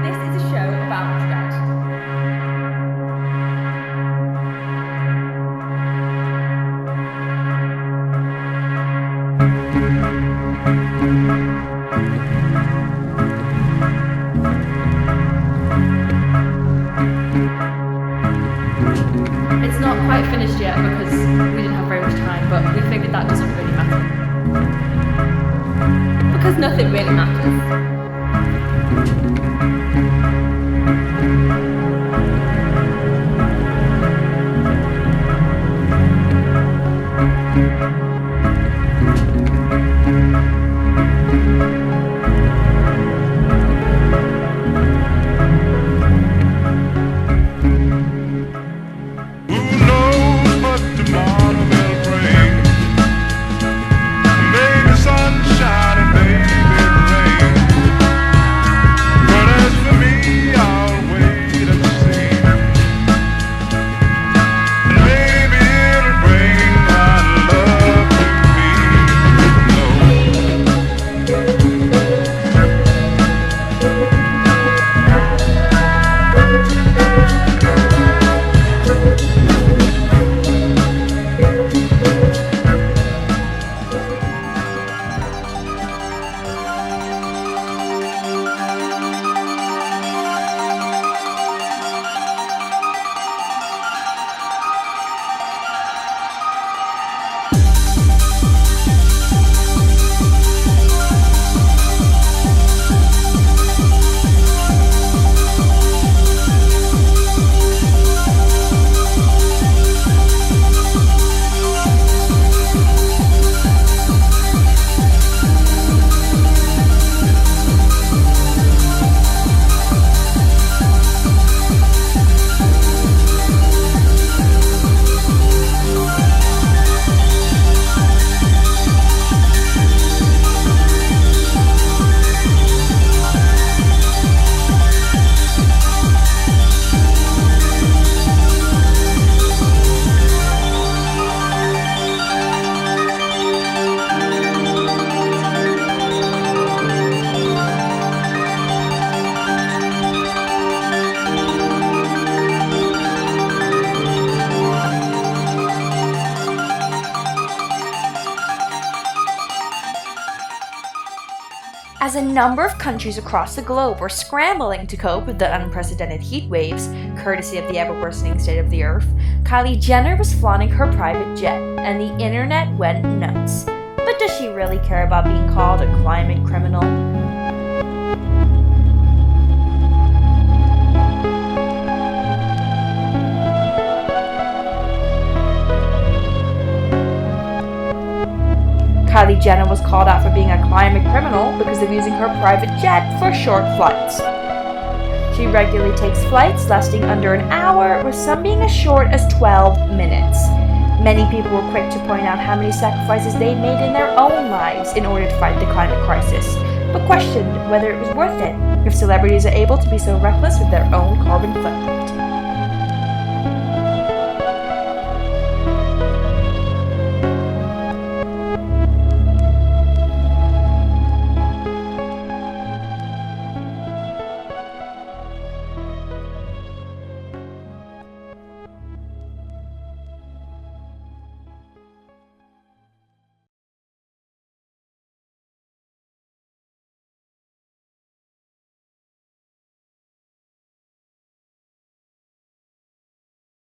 This is a show about dread. It's not quite finished yet because we didn't have very much time, but we figured that doesn't really matter. Because nothing really matters. As a number of countries across the globe were scrambling to cope with the unprecedented heat waves, courtesy of the ever-worsening state of the Earth, Kylie Jenner was flaunting her private jet, and the internet went nuts. But does she really care about being called a climate criminal? Kylie Jenner was called out for being a climate criminal because of using her private jet for short flights. She regularly takes flights lasting under an hour, with some being as short as 12 minutes. Many people were quick to point out how many sacrifices they made in their own lives in order to fight the climate crisis, but questioned whether it was worth it if celebrities are able to be so reckless with their own carbon footprint.